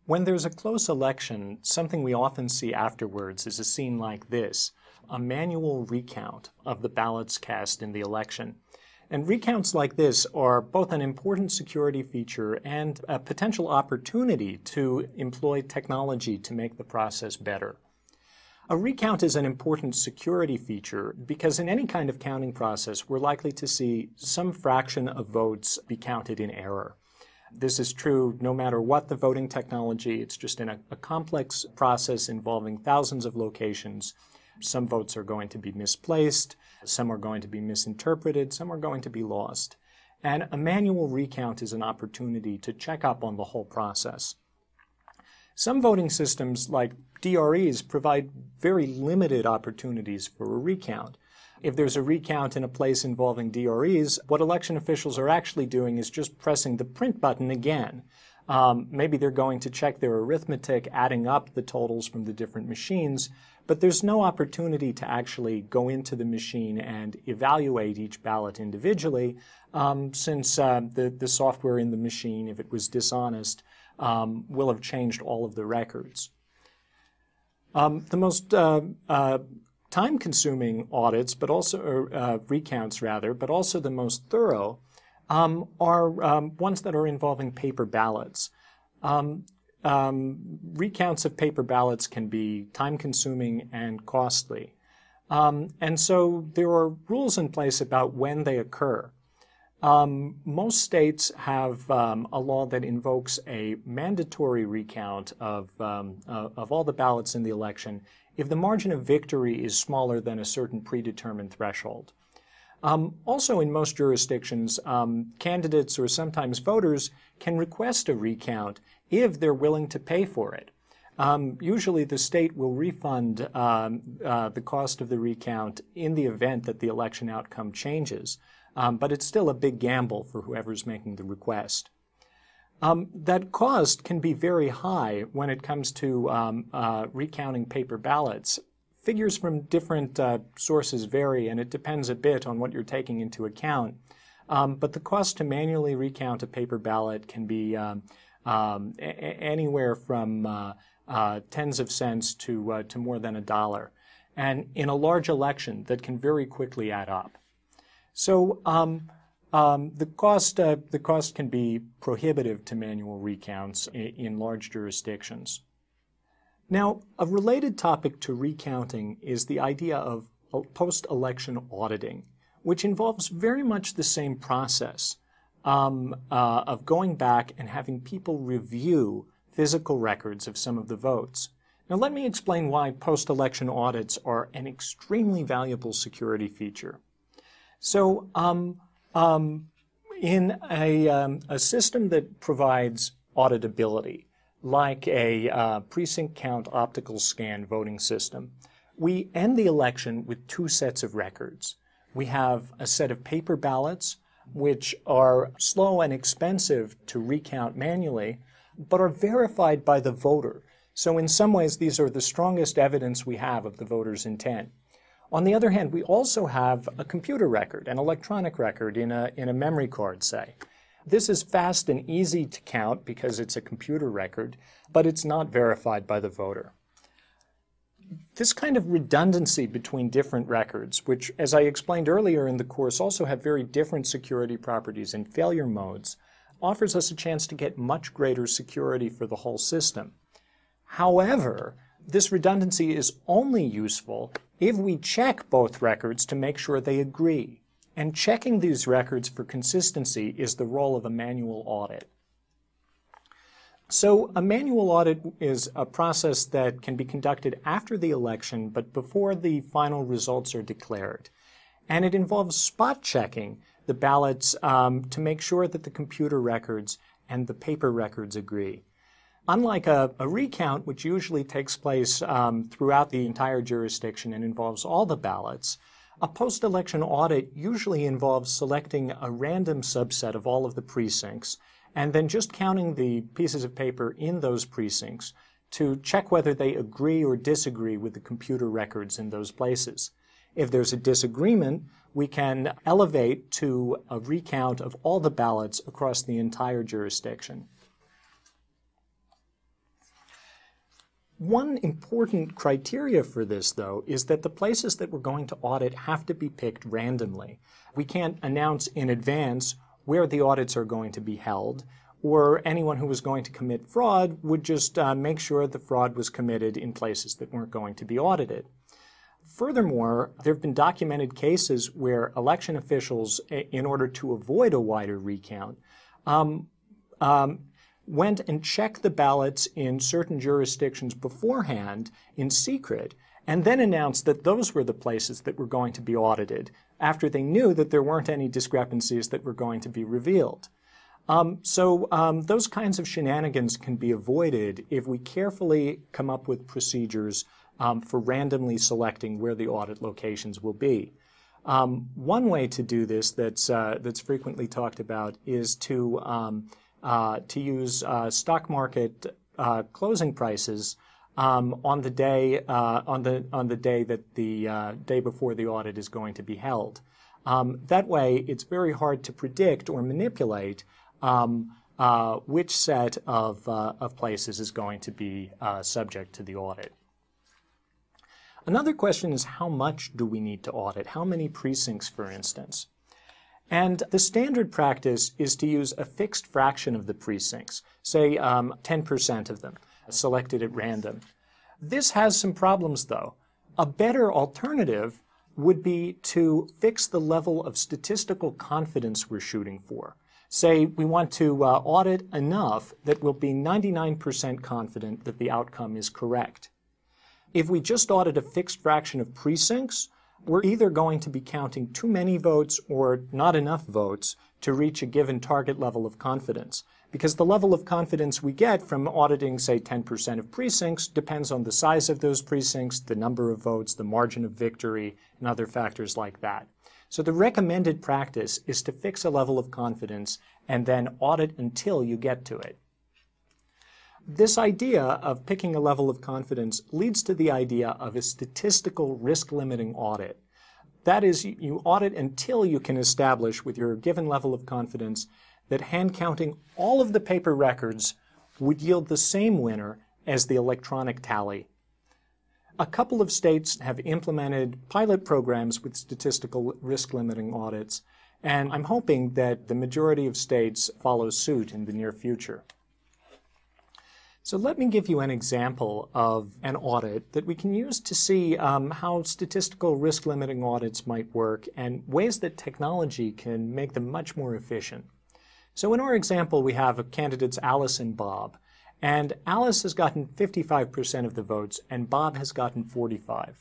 When there's a close election, something we often see afterwards is a scene like this, a manual recount of the ballots cast in the election. And recounts like this are both an important security feature and a potential opportunity to employ technology to make the process better. A recount is an important security feature because in any kind of counting process, we're likely to see some fraction of votes be counted in error. This is true no matter what the voting technology. It's just in a complex process involving thousands of locations. Some votes are going to be misplaced, some are going to be misinterpreted, some are going to be lost. And a manual recount is an opportunity to check up on the whole process. Some voting systems, like DREs, provide very limited opportunities for a recount. If there's a recount in a place involving DREs, what election officials are actually doing is just pressing the print button again. Maybe they're going to check their arithmetic, adding up the totals from the different machines, but there's no opportunity to actually go into the machine and evaluate each ballot individually, since the software in the machine, if it was dishonest, will have changed all of the records. The most time-consuming audits, but also recounts rather, but also the most thorough, are ones that are involving paper ballots. Recounts of paper ballots can be time-consuming and costly. And so there are rules in place about when they occur. Most states have a law that invokes a mandatory recount of all the ballots in the election if the margin of victory is smaller than a certain predetermined threshold. Also, in most jurisdictions, candidates or sometimes voters can request a recount if they're willing to pay for it. Usually the state will refund the cost of the recount in the event that the election outcome changes, but it's still a big gamble for whoever's making the request. That cost can be very high when it comes to recounting paper ballots. Figures from different sources vary, and it depends a bit on what you're taking into account. But the cost to manually recount a paper ballot can be anywhere from tens of cents to more than $1. And in a large election, that can very quickly add up. So the cost can be prohibitive to manual recounts in large jurisdictions. Now, a related topic to recounting is the idea of post-election auditing, which involves very much the same process of going back and having people review physical records of some of the votes. Now, let me explain why post-election audits are an extremely valuable security feature. So, in a system that provides auditability, like a precinct count optical scan voting system, we end the election with two sets of records. We have a set of paper ballots, which are slow and expensive to recount manually, but are verified by the voter. So in some ways, these are the strongest evidence we have of the voter's intent. On the other hand, we also have a computer record, an electronic record in a memory card, say. This is fast and easy to count because it's a computer record, but it's not verified by the voter. This kind of redundancy between different records, which, as I explained earlier in the course, also have very different security properties and failure modes, offers us a chance to get much greater security for the whole system. However, this redundancy is only useful if we check both records to make sure they agree. And checking these records for consistency is the role of a manual audit. So a manual audit is a process that can be conducted after the election, but before the final results are declared. And it involves spot checking the ballots to make sure that the computer records and the paper records agree. Unlike a recount, which usually takes place throughout the entire jurisdiction and involves all the ballots, a post-election audit usually involves selecting a random subset of all of the precincts and then just counting the pieces of paper in those precincts to check whether they agree or disagree with the computer records in those places. If there's a disagreement, we can elevate to a recount of all the ballots across the entire jurisdiction. One important criteria for this, though, is that the places that we're going to audit have to be picked randomly. We can't announce in advance where the audits are going to be held, or anyone who was going to commit fraud would just make sure the fraud was committed in places that weren't going to be audited. Furthermore, there have been documented cases where election officials, in order to avoid a wider recount, went and checked the ballots in certain jurisdictions beforehand in secret, and then announced that those were the places that were going to be audited after they knew that there weren't any discrepancies that were going to be revealed. Those kinds of shenanigans can be avoided if we carefully come up with procedures for randomly selecting where the audit locations will be. One way to do this that's frequently talked about is to use stock market closing prices on the day before the audit is going to be held. That way, it's very hard to predict or manipulate which set of places is going to be subject to the audit. Another question is, how much do we need to audit? How many precincts, for instance? And the standard practice is to use a fixed fraction of the precincts, say 10% of them, selected at random. This has some problems, though. A better alternative would be to fix the level of statistical confidence we're shooting for. Say we want to audit enough that we'll be 99% confident that the outcome is correct. If we just audit a fixed fraction of precincts, we're either going to be counting too many votes or not enough votes to reach a given target level of confidence, because the level of confidence we get from auditing, say, 10% of precincts depends on the size of those precincts, the number of votes, the margin of victory, and other factors like that. So the recommended practice is to fix a level of confidence and then audit until you get to it. This idea of picking a level of confidence leads to the idea of a statistical risk-limiting audit. That is, you audit until you can establish with your given level of confidence that hand-counting all of the paper records would yield the same winner as the electronic tally. A couple of states have implemented pilot programs with statistical risk-limiting audits, and I'm hoping that the majority of states follow suit in the near future. So let me give you an example of an audit that we can use to see how statistical risk-limiting audits might work and ways that technology can make them much more efficient. So in our example, we have candidates Alice and Bob. And Alice has gotten 55% of the votes, and Bob has gotten 45%.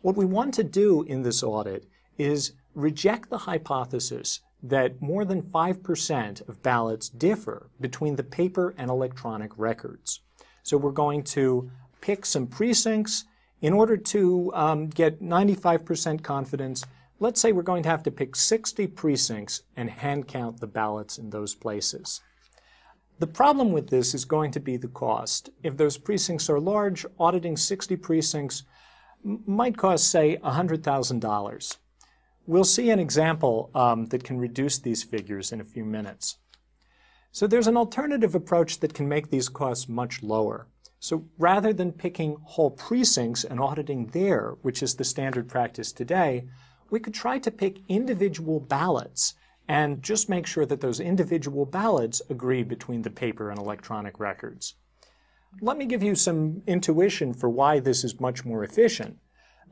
What we want to do in this audit is reject the hypothesis that more than 5% of ballots differ between the paper and electronic records. So we're going to pick some precincts. In order to get 95% confidence, let's say we're going to have to pick 60 precincts and hand count the ballots in those places. The problem with this is going to be the cost. If those precincts are large, auditing 60 precincts might cost, say, $100,000. We'll see an example that can reduce these figures in a few minutes. So there's an alternative approach that can make these costs much lower. So rather than picking whole precincts and auditing there, which is the standard practice today, we could try to pick individual ballots and just make sure that those individual ballots agree between the paper and electronic records. Let me give you some intuition for why this is much more efficient.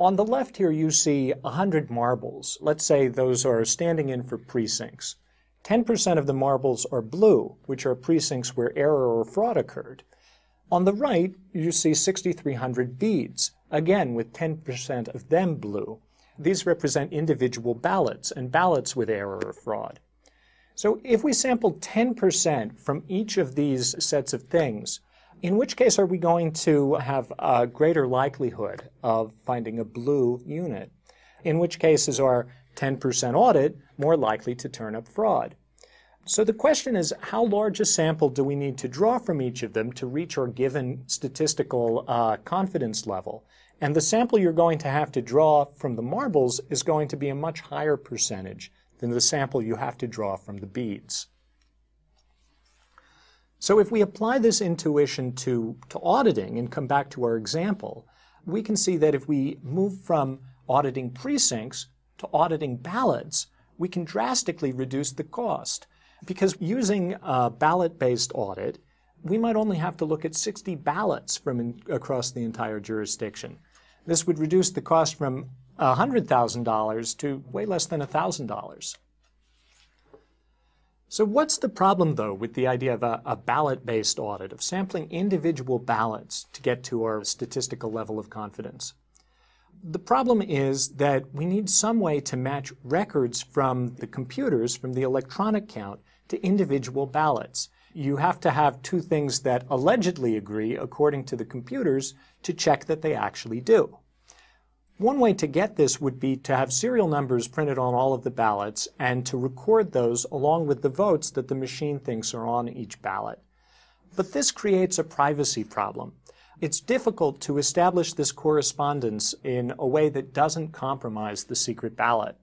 On the left here you see 100 marbles. Let's say those are standing in for precincts. 10% of the marbles are blue, which are precincts where error or fraud occurred. On the right you see 6,300 beads, again with 10% of them blue. These represent individual ballots and ballots with error or fraud. So if we sample 10% from each of these sets of things, in which case are we going to have a greater likelihood of finding a blue unit? In which cases are 10% audit more likely to turn up fraud? So the question is, how large a sample do we need to draw from each of them to reach our given statistical confidence level? And the sample you're going to have to draw from the marbles is going to be a much higher percentage than the sample you have to draw from the beads. So if we apply this intuition to auditing and come back to our example, we can see that if we move from auditing precincts to auditing ballots, we can drastically reduce the cost. Because using a ballot-based audit, we might only have to look at 60 ballots from across the entire jurisdiction. This would reduce the cost from $100,000 to way less than $1,000. So what's the problem, though, with the idea of a ballot-based audit, of sampling individual ballots to get to our statistical level of confidence? The problem is that we need some way to match records from the computers, from the electronic count, to individual ballots. You have to have two things that allegedly agree, according to the computers, to check that they actually do. One way to get this would be to have serial numbers printed on all of the ballots and to record those along with the votes that the machine thinks are on each ballot. But this creates a privacy problem. It's difficult to establish this correspondence in a way that doesn't compromise the secret ballot.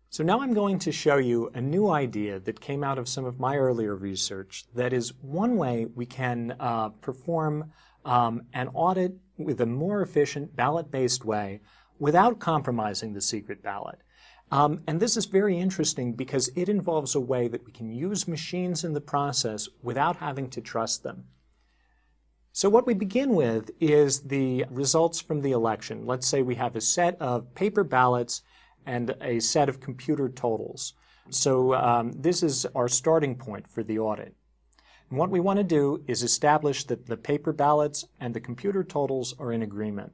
So now I'm going to show you a new idea that came out of some of my earlier research that is one way we can perform an audit with a more efficient ballot-based way without compromising the secret ballot. And this is very interesting because it involves a way that we can use machines in the process without having to trust them. So what we begin with is the results from the election. Let's say we have a set of paper ballots and a set of computer totals. So this is our starting point for the audit. And what we want to do is establish that the paper ballots and the computer totals are in agreement.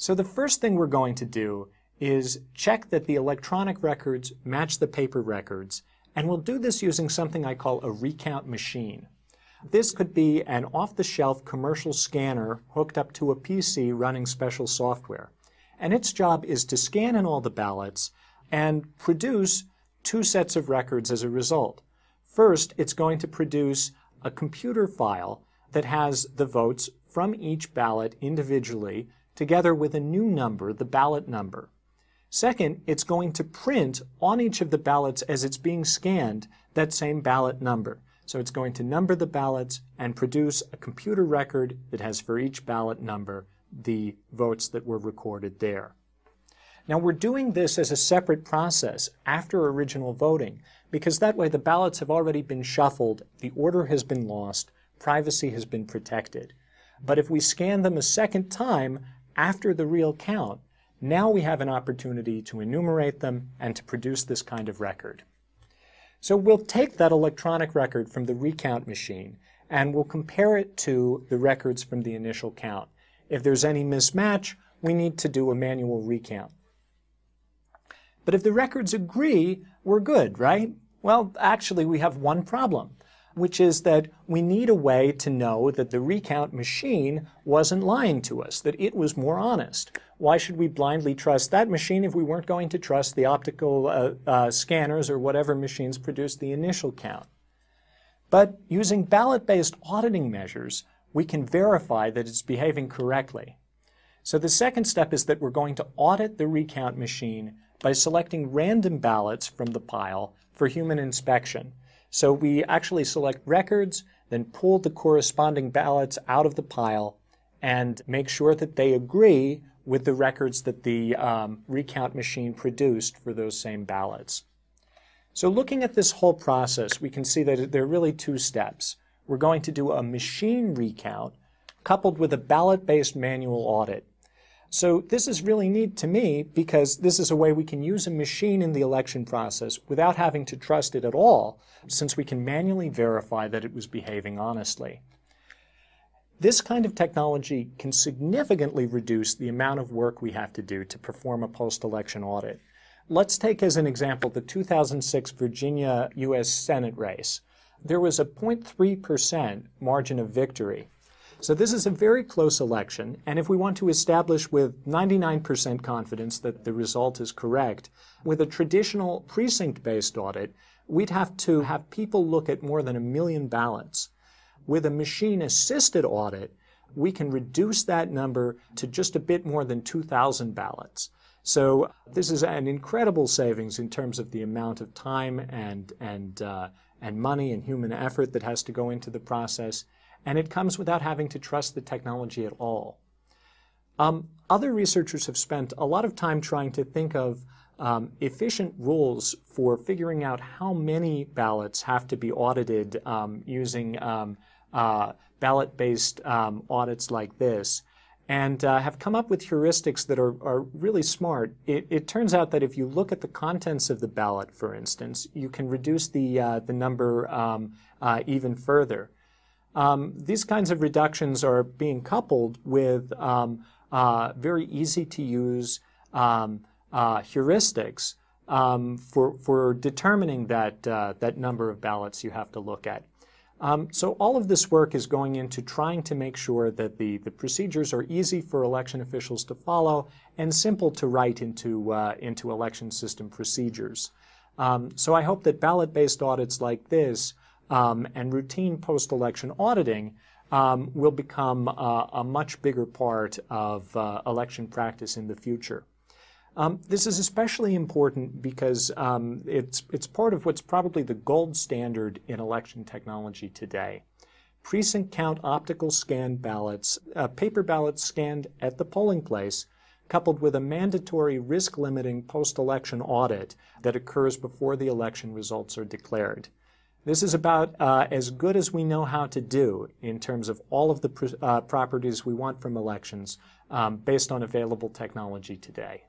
So the first thing we're going to do is check that the electronic records match the paper records, and we'll do this using something I call a recount machine. This could be an off-the-shelf commercial scanner hooked up to a PC running special software. And its job is to scan in all the ballots and produce two sets of records as a result. First, it's going to produce a computer file that has the votes from each ballot individually together with a new number, the ballot number. Second, it's going to print on each of the ballots as it's being scanned that same ballot number. So it's going to number the ballots and produce a computer record that has for each ballot number the votes that were recorded there. Now we're doing this as a separate process after original voting because that way the ballots have already been shuffled, the order has been lost, privacy has been protected. But if we scan them a second time after the real count, now we have an opportunity to enumerate them and to produce this kind of record. So we'll take that electronic record from the recount machine and we'll compare it to the records from the initial count. If there's any mismatch, we need to do a manual recount. But if the records agree, we're good, right? Well, actually we have one problem, which is that we need a way to know that the recount machine wasn't lying to us, that it was more honest. Why should we blindly trust that machine if we weren't going to trust the optical scanners or whatever machines produced the initial count? But using ballot-based auditing measures, we can verify that it's behaving correctly. So the second step is that we're going to audit the recount machine by selecting random ballots from the pile for human inspection. So we actually select records, then pull the corresponding ballots out of the pile and make sure that they agree with the records that the recount machine produced for those same ballots. So looking at this whole process, we can see that there are really two steps. We're going to do a machine recount coupled with a ballot-based manual audit. So this is really neat to me because this is a way we can use a machine in the election process without having to trust it at all, since we can manually verify that it was behaving honestly. This kind of technology can significantly reduce the amount of work we have to do to perform a post-election audit. Let's take as an example the 2006 Virginia U.S. Senate race. There was a 0.3% margin of victory. So this is a very close election, and if we want to establish with 99% confidence that the result is correct, with a traditional precinct-based audit, we'd have to have people look at more than 1 million ballots. With a machine-assisted audit, we can reduce that number to just a bit more than 2,000 ballots. So this is an incredible savings in terms of the amount of time and money and human effort that has to go into the process, and it comes without having to trust the technology at all. Other researchers have spent a lot of time trying to think of efficient rules for figuring out how many ballots have to be audited using ballot-based audits like this, and have come up with heuristics that are really smart. It turns out that if you look at the contents of the ballot, for instance, you can reduce the number even further. These kinds of reductions are being coupled with very easy to use heuristics for determining that number of ballots you have to look at. So all of this work is going into trying to make sure that the procedures are easy for election officials to follow and simple to write into election system procedures. So I hope that ballot-based audits like this and routine post-election auditing will become a much bigger part of election practice in the future. This is especially important because it's part of what's probably the gold standard in election technology today. Precinct count optical scanned ballots, paper ballots scanned at the polling place, coupled with a mandatory risk-limiting post-election audit that occurs before the election results are declared. This is about as good as we know how to do in terms of all of the properties we want from elections based on available technology today.